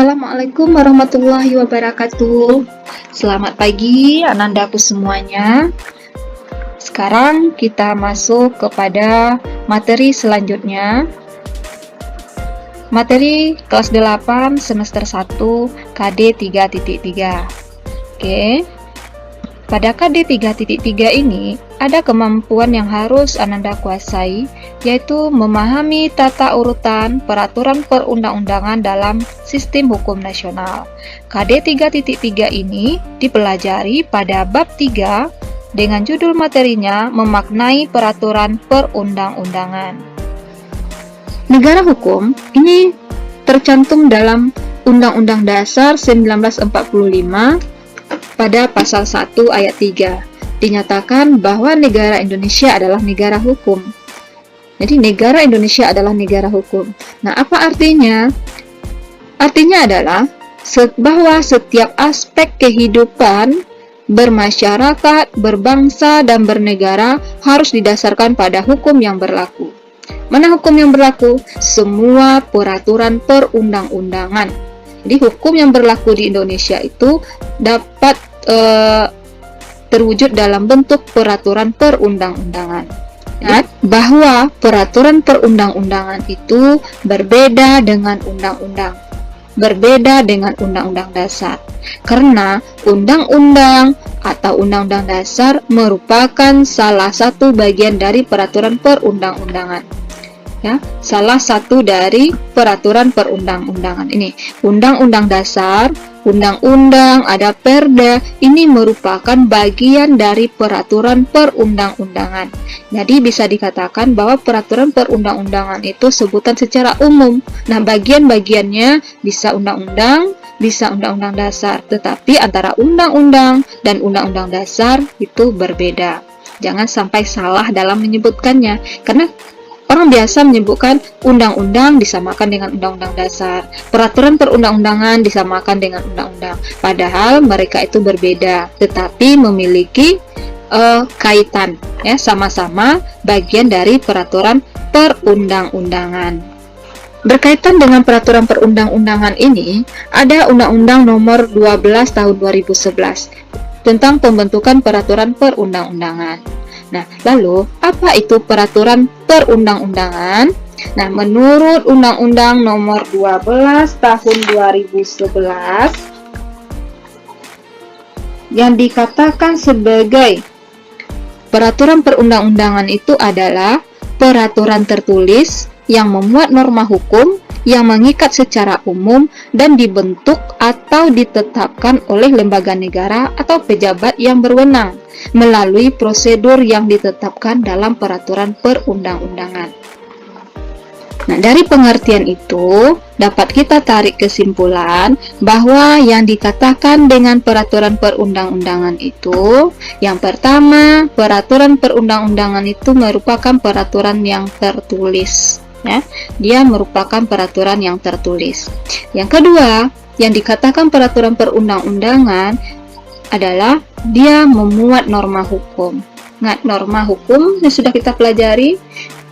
Assalamualaikum warahmatullahi wabarakatuh. Selamat pagi anandaku semuanya. Sekarang kita masuk kepada materi selanjutnya. Materi kelas 8 semester 1 KD 3.3. Oke. Pada KD 3.3 ini ada kemampuan yang harus Ananda kuasai, yaitu memahami tata urutan peraturan perundang-undangan dalam sistem hukum nasional. KD 3.3 ini dipelajari pada bab 3 dengan judul materinya memaknai peraturan perundang-undangan. Negara hukum ini tercantum dalam Undang-Undang Dasar 1945 pada pasal 1 ayat 3. Dinyatakan bahwa negara Indonesia adalah negara hukum. Jadi negara Indonesia adalah negara hukum. Nah, apa artinya? Artinya adalah bahwa setiap aspek kehidupan bermasyarakat, berbangsa, dan bernegara harus didasarkan pada hukum yang berlaku. Mana hukum yang berlaku? Semua peraturan perundang-undangan. Jadi hukum yang berlaku di Indonesia itu dapat terwujud dalam bentuk peraturan perundang-undangan. Ingat bahwa peraturan perundang-undangan itu berbeda dengan undang-undang, berbeda dengan undang-undang dasar. Karena undang-undang atau undang-undang dasar merupakan salah satu bagian dari peraturan perundang-undangan. Ya, salah satu dari peraturan perundang-undangan ini. Undang-undang dasar, undang-undang, ada perda, ini merupakan bagian dari peraturan perundang-undangan. Jadi bisa dikatakan bahwa peraturan perundang-undangan itu sebutan secara umum. Nah, bagian-bagiannya bisa undang-undang, bisa undang-undang dasar, tetapi antara undang-undang dan undang-undang dasar itu berbeda. Jangan sampai salah dalam menyebutkannya, karena orang biasa menyebutkan undang-undang disamakan dengan undang-undang dasar, peraturan perundang-undangan disamakan dengan undang-undang. Padahal mereka itu berbeda, tetapi memiliki kaitan, ya, sama-sama bagian dari peraturan perundang-undangan. Berkaitan dengan peraturan perundang-undangan ini, ada Undang-Undang Nomor 12 Tahun 2011 tentang pembentukan peraturan perundang-undangan. Nah, lalu apa itu peraturan perundang-undangan? Nah, menurut Undang-Undang Nomor 12 Tahun 2011 yang dikatakan sebagai peraturan perundang-undangan itu adalah peraturan tertulis yang memuat norma hukum yang mengikat secara umum dan dibentuk atau ditetapkan oleh lembaga negara atau pejabat yang berwenang melalui prosedur yang ditetapkan dalam peraturan perundang-undangan. Nah, dari pengertian itu dapat kita tarik kesimpulan bahwa yang dikatakan dengan peraturan perundang-undangan itu, yang pertama, peraturan perundang-undangan itu merupakan peraturan yang tertulis. Ya, dia merupakan peraturan yang tertulis. Yang kedua, yang dikatakan peraturan perundang-undangan adalah dia memuat norma hukum. Nah, norma hukum yang sudah kita pelajari,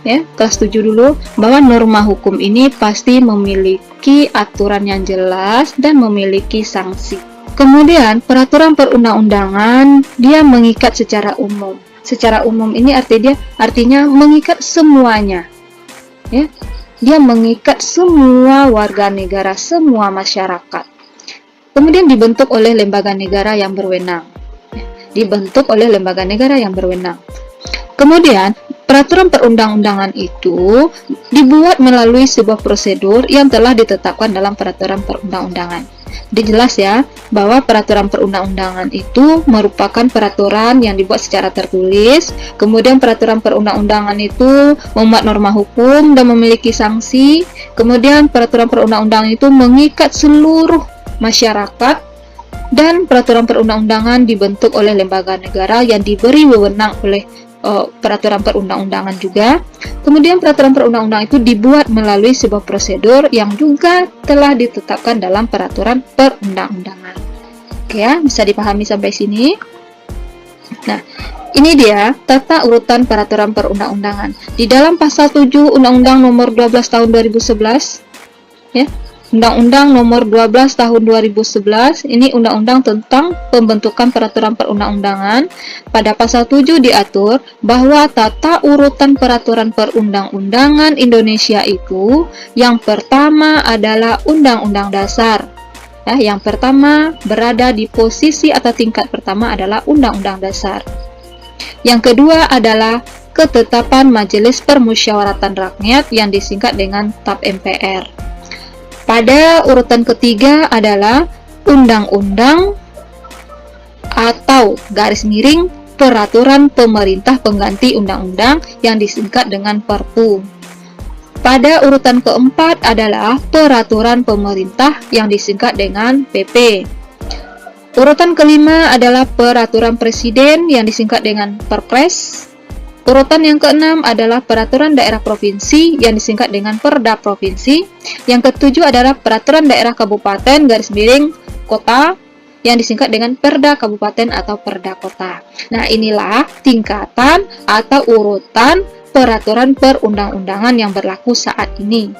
ya, kelas 7 dulu, bahwa norma hukum ini pasti memiliki aturan yang jelas dan memiliki sanksi. Kemudian, peraturan perundang-undangan dia mengikat secara umum. Secara umum ini artinya mengikat semuanya. Ya, dia mengikat semua warga negara, semua masyarakat. Kemudian dibentuk oleh lembaga negara yang berwenang. Dibentuk oleh lembaga negara yang berwenang. Kemudian, peraturan perundang-undangan itu dibuat melalui sebuah prosedur yang telah ditetapkan dalam peraturan perundang-undangan. Jelas ya, bahwa peraturan perundang-undangan itu merupakan peraturan yang dibuat secara tertulis. Kemudian peraturan perundang-undangan itu memuat norma hukum dan memiliki sanksi. Kemudian peraturan perundang-undangan itu mengikat seluruh masyarakat, dan peraturan perundang-undangan dibentuk oleh lembaga negara yang diberi wewenang oleh peraturan perundang-undangan juga. Kemudian peraturan perundang-undangan itu dibuat melalui sebuah prosedur yang juga telah ditetapkan dalam peraturan perundang-undangan. Oke ya, bisa dipahami sampai sini. Nah, ini dia tata urutan peraturan perundang-undangan. Di dalam pasal 7 Undang-Undang Nomor 12 Tahun 2011, ya, Undang-Undang Nomor 12 Tahun 2011, ini undang-undang tentang pembentukan peraturan perundang-undangan. Pada pasal 7 diatur bahwa tata urutan peraturan perundang-undangan Indonesia itu yang pertama adalah Undang-Undang Dasar. Yang pertama berada di posisi atau tingkat pertama adalah Undang-Undang Dasar. Yang kedua adalah ketetapan Majelis Permusyawaratan Rakyat yang disingkat dengan TAP MPR. Pada urutan ketiga adalah undang-undang atau garis miring peraturan pemerintah pengganti undang-undang yang disingkat dengan Perpu. Pada urutan keempat adalah peraturan pemerintah yang disingkat dengan PP. Urutan kelima adalah peraturan presiden yang disingkat dengan Perpres. Urutan yang keenam adalah peraturan daerah provinsi yang disingkat dengan Perda Provinsi. Yang ketujuh adalah peraturan daerah kabupaten garis miring kota yang disingkat dengan Perda Kabupaten atau Perda Kota. Nah, inilah tingkatan atau urutan peraturan perundang-undangan yang berlaku saat ini,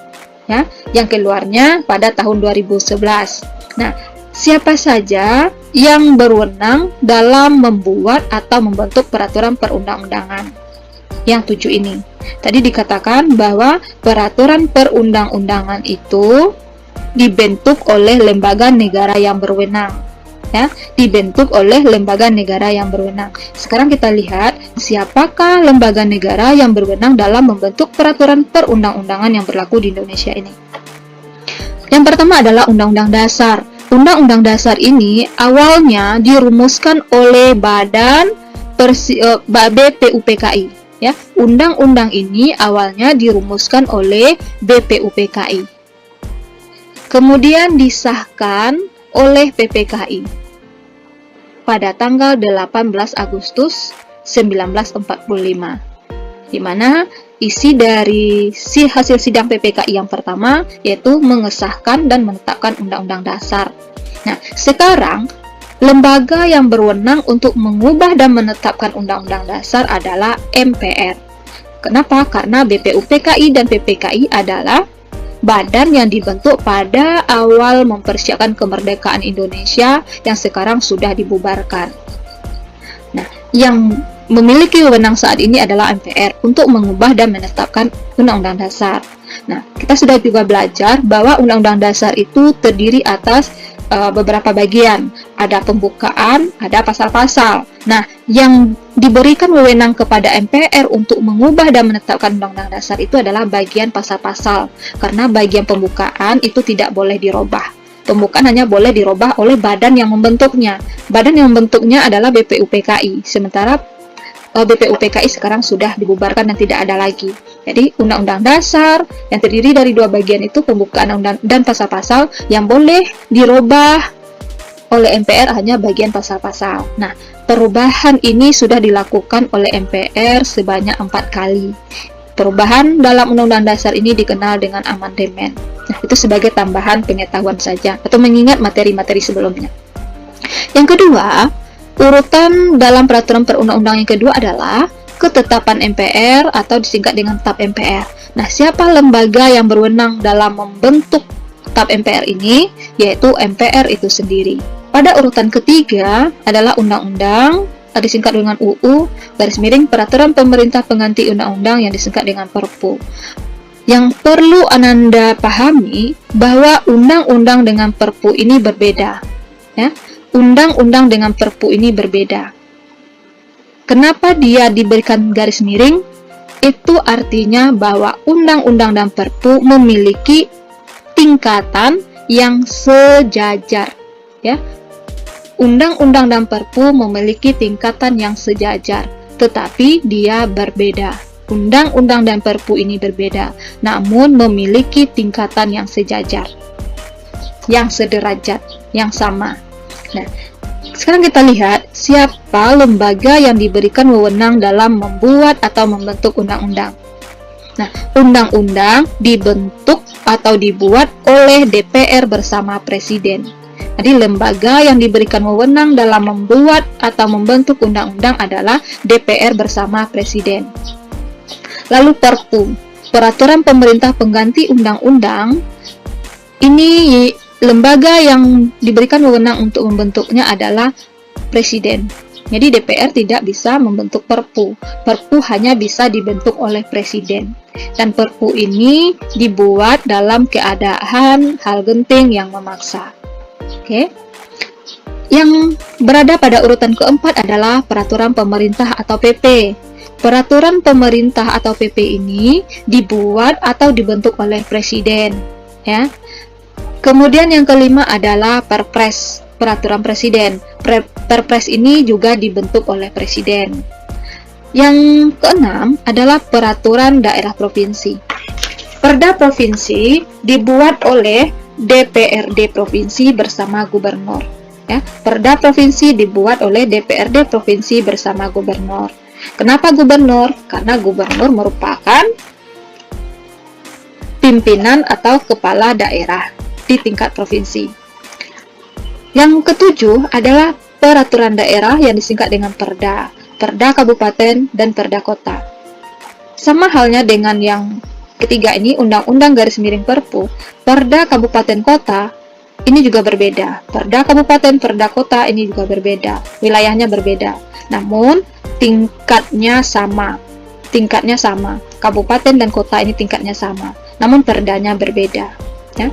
ya, yang keluarnya pada tahun 2011. Nah, siapa saja yang berwenang dalam membuat atau membentuk peraturan perundang-undangan? Yang 7 ini. Tadi dikatakan bahwa peraturan perundang-undangan itu dibentuk oleh lembaga negara yang berwenang. Ya, dibentuk oleh lembaga negara yang berwenang. Sekarang kita lihat siapakah lembaga negara yang berwenang dalam membentuk peraturan perundang-undangan yang berlaku di Indonesia ini. Yang pertama adalah Undang-Undang Dasar. Undang-Undang Dasar ini awalnya dirumuskan oleh Badan BPUPKI. Ya, undang-undang ini awalnya dirumuskan oleh BPUPKI. Kemudian disahkan oleh PPKI pada tanggal 18 Agustus 1945. Di mana isi dari hasil sidang PPKI yang pertama yaitu mengesahkan dan menetapkan Undang-Undang Dasar. Nah, sekarang lembaga yang berwenang untuk mengubah dan menetapkan Undang-Undang Dasar adalah MPR. Kenapa? Karena BPUPKI dan PPKI adalah badan yang dibentuk pada awal mempersiapkan kemerdekaan Indonesia yang sekarang sudah dibubarkan. Nah, yang memiliki wewenang saat ini adalah MPR untuk mengubah dan menetapkan Undang-Undang Dasar. Nah, kita sudah juga belajar bahwa Undang-Undang Dasar itu terdiri atas beberapa bagian. Ada pembukaan, ada pasal-pasal. Nah, yang diberikan wewenang kepada MPR untuk mengubah dan menetapkan Undang-Undang Dasar itu adalah bagian pasal-pasal. Karena bagian pembukaan itu tidak boleh dirubah. Pembukaan hanya boleh dirubah oleh badan yang membentuknya. Badan yang membentuknya adalah BPUPKI. Sementara BPUPKI sekarang sudah dibubarkan dan tidak ada lagi. Jadi Undang-Undang Dasar yang terdiri dari dua bagian itu pembukaan dan pasal-pasal yang boleh dirubah oleh MPR hanya bagian pasal-pasal. Nah, perubahan ini sudah dilakukan oleh MPR sebanyak 4 kali. Perubahan dalam Undang-Undang Dasar ini dikenal dengan amandemen. Nah, itu sebagai tambahan pengetahuan saja atau mengingat materi-materi sebelumnya. Yang kedua, urutan dalam peraturan perundang-undangan yang kedua adalah ketetapan MPR atau disingkat dengan TAP MPR. Nah, siapa lembaga yang berwenang dalam membentuk TAP MPR ini? Yaitu MPR itu sendiri. Pada urutan ketiga adalah undang-undang, disingkat dengan UU, garis miring peraturan pemerintah pengganti undang-undang yang disingkat dengan Perpu. Yang perlu Ananda pahami bahwa undang-undang dengan Perpu ini berbeda. Ya, undang-undang dengan Perpu ini berbeda. Kenapa dia diberikan garis miring? Itu artinya bahwa undang-undang dan Perpu memiliki tingkatan yang sejajar. Ya, undang-undang dan Perpu memiliki tingkatan yang sejajar, tetapi dia berbeda. Undang-undang dan Perpu ini berbeda, namun memiliki tingkatan yang sejajar, yang sederajat, yang sama. Nah, sekarang kita lihat siapa lembaga yang diberikan wewenang dalam membuat atau membentuk undang-undang. Nah, undang-undang dibentuk atau dibuat oleh DPR bersama Presiden. Jadi, lembaga yang diberikan wewenang dalam membuat atau membentuk undang-undang adalah DPR bersama Presiden. Lalu Perpu, peraturan pemerintah pengganti undang-undang, Ini lembaga yang diberikan wewenang untuk membentuknya adalah Presiden. Jadi DPR tidak bisa membentuk Perpu. Perpu hanya bisa dibentuk oleh Presiden. Dan Perpu ini dibuat dalam keadaan hal genting yang memaksa. Oke. Yang berada pada urutan keempat adalah Peraturan Pemerintah atau PP. Peraturan Pemerintah atau PP ini dibuat atau dibentuk oleh Presiden. Ya. Kemudian yang kelima adalah Perpres. Peraturan Presiden. Perpres ini juga dibentuk oleh Presiden. Yang keenam adalah Peraturan Daerah Provinsi. Perda Provinsi dibuat oleh DPRD Provinsi bersama Gubernur. Ya, Perda Provinsi dibuat oleh DPRD Provinsi bersama Gubernur. Kenapa Gubernur? Karena Gubernur merupakan pimpinan atau kepala daerah di tingkat provinsi. Yang ketujuh adalah peraturan daerah yang disingkat dengan Perda, Perda Kabupaten dan Perda Kota. Sama halnya dengan yang ketiga ini, Undang-Undang Perpu, Perda Kabupaten Kota ini juga berbeda. Perda Kabupaten, Perda Kota ini juga berbeda, wilayahnya berbeda. Namun tingkatnya sama. Kabupaten dan kota ini tingkatnya sama, namun perdanya berbeda. Ya.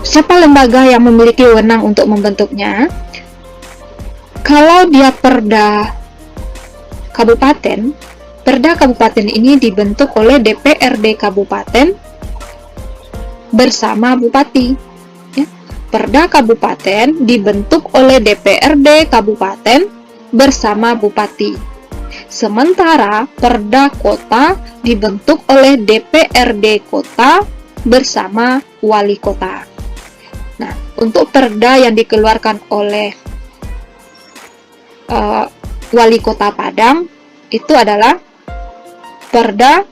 Siapa lembaga yang memiliki wewenang untuk membentuknya? Kalau dia Perda Kabupaten ini dibentuk oleh DPRD Kabupaten bersama Bupati. Ya. Perda Kabupaten dibentuk oleh DPRD Kabupaten bersama Bupati. Sementara Perda Kota dibentuk oleh DPRD Kota bersama Wali Kota. Nah, untuk perda yang dikeluarkan oleh Wali Kota Padang itu adalah perda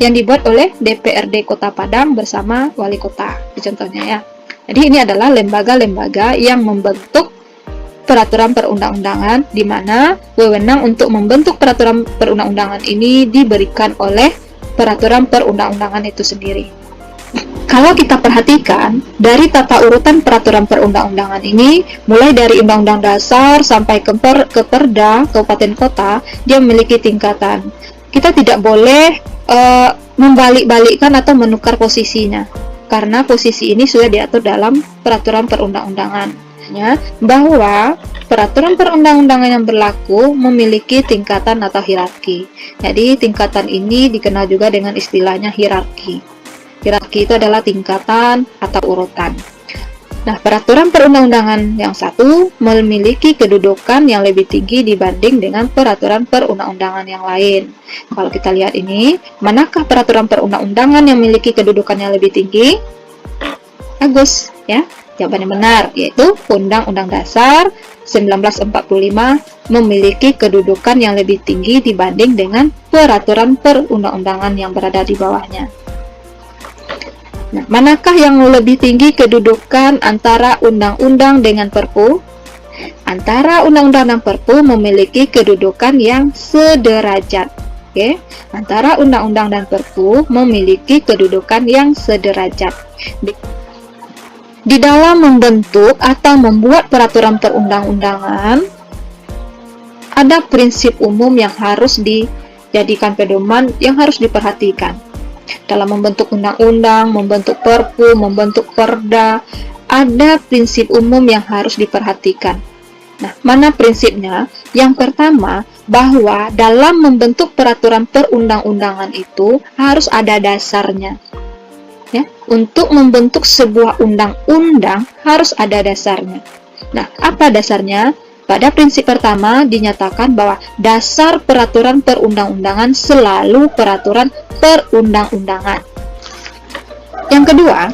yang dibuat oleh DPRD Kota Padang bersama Wali Kota. Contohnya ya. Jadi ini adalah lembaga-lembaga yang membentuk peraturan perundang-undangan, di mana wewenang untuk membentuk peraturan perundang-undangan ini diberikan oleh peraturan perundang-undangan itu sendiri. Kalau kita perhatikan, dari tata urutan peraturan perundang-undangan ini, mulai dari Undang-Undang Dasar sampai ke Perda, Kabupaten Kota, dia memiliki tingkatan. Kita tidak boleh membalik-balikkan atau menukar posisinya, karena posisi ini sudah diatur dalam peraturan perundang-undangan. Bahwa peraturan perundang-undangan yang berlaku memiliki tingkatan atau hierarki. Jadi, tingkatan ini dikenal juga dengan istilahnya hierarki. Hierarki itu adalah tingkatan atau urutan. Nah, peraturan perundang-undangan yang satu memiliki kedudukan yang lebih tinggi dibanding dengan peraturan perundang-undangan yang lain. Kalau kita lihat ini, manakah peraturan perundang-undangan yang memiliki kedudukan yang lebih tinggi? Bagus, ya. Jawabannya benar, yaitu Undang-Undang Dasar 1945 memiliki kedudukan yang lebih tinggi dibanding dengan peraturan perundang-undangan yang berada di bawahnya. Nah, manakah yang lebih tinggi kedudukan antara undang-undang dengan Perpu? Antara undang-undang dan Perpu memiliki kedudukan yang sederajat. Oke, antara undang-undang dan Perpu memiliki kedudukan yang sederajat. Di dalam membentuk atau membuat peraturan perundang-undangan, ada prinsip umum yang harus dijadikan pedoman, yang harus diperhatikan. Dalam membentuk undang-undang, membentuk Perpu, membentuk Perda, ada prinsip umum yang harus diperhatikan. Nah, mana prinsipnya? Yang pertama, bahwa dalam membentuk peraturan perundang-undangan itu harus ada dasarnya. Ya, untuk membentuk sebuah undang-undang harus ada dasarnya. Nah, apa dasarnya? Pada prinsip pertama dinyatakan bahwa dasar peraturan perundang-undangan selalu peraturan perundang-undangan. Yang kedua,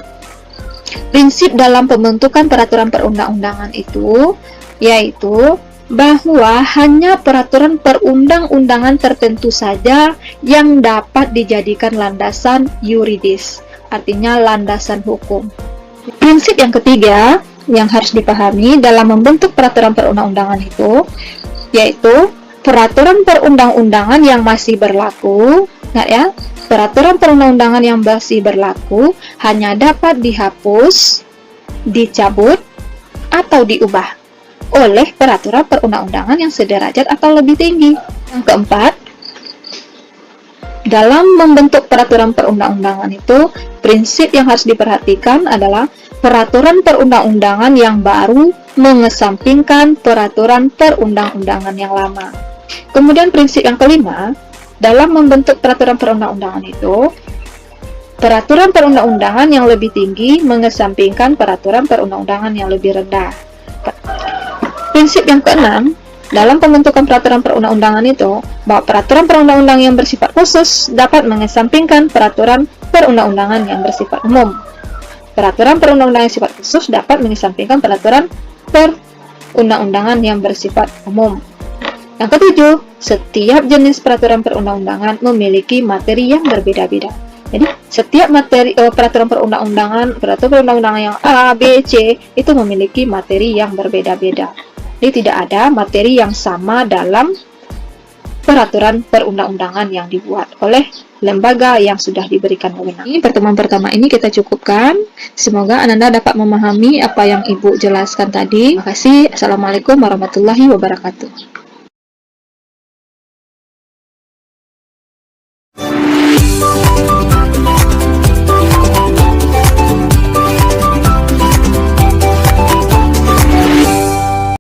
prinsip dalam pembentukan peraturan perundang-undangan itu yaitu bahwa hanya peraturan perundang-undangan tertentu saja yang dapat dijadikan landasan yuridis, artinya landasan hukum. Prinsip yang ketiga yang harus dipahami dalam membentuk peraturan perundang-undangan itu yaitu peraturan perundang-undangan yang masih berlaku, ingat ya, peraturan perundang-undangan yang masih berlaku hanya dapat dihapus, dicabut, atau diubah oleh peraturan perundang-undangan yang sederajat atau lebih tinggi. Yang keempat, dalam membentuk peraturan perundang-undangan itu, prinsip yang harus diperhatikan adalah peraturan perundang-undangan yang baru mengesampingkan peraturan perundang-undangan yang lama. Kemudian prinsip yang kelima, dalam membentuk peraturan perundang-undangan itu, peraturan perundang-undangan yang lebih tinggi mengesampingkan peraturan perundang-undangan yang lebih rendah. Prinsip yang keenam, dalam pembentukan peraturan perundang-undangan itu, bahwa peraturan perundang-undangan yang bersifat khusus dapat mengesampingkan peraturan perundang-undangan yang bersifat umum. Peraturan perundang-undangan yang sifat khusus dapat mengesampingkan peraturan perundang-undangan yang bersifat umum. Yang ketujuh, setiap jenis peraturan perundang-undangan memiliki materi yang berbeda-beda. Jadi, setiap materi peraturan perundang-undangan yang A, B, C itu memiliki materi yang berbeda-beda. Jadi, tidak ada materi yang sama dalam peraturan perundang-undangan yang dibuat oleh lembaga yang sudah diberikan wewenang. Pertemuan pertama ini kita cukupkan. Semoga Ananda dapat memahami apa yang Ibu jelaskan tadi. Terima kasih. Assalamualaikum warahmatullahi wabarakatuh.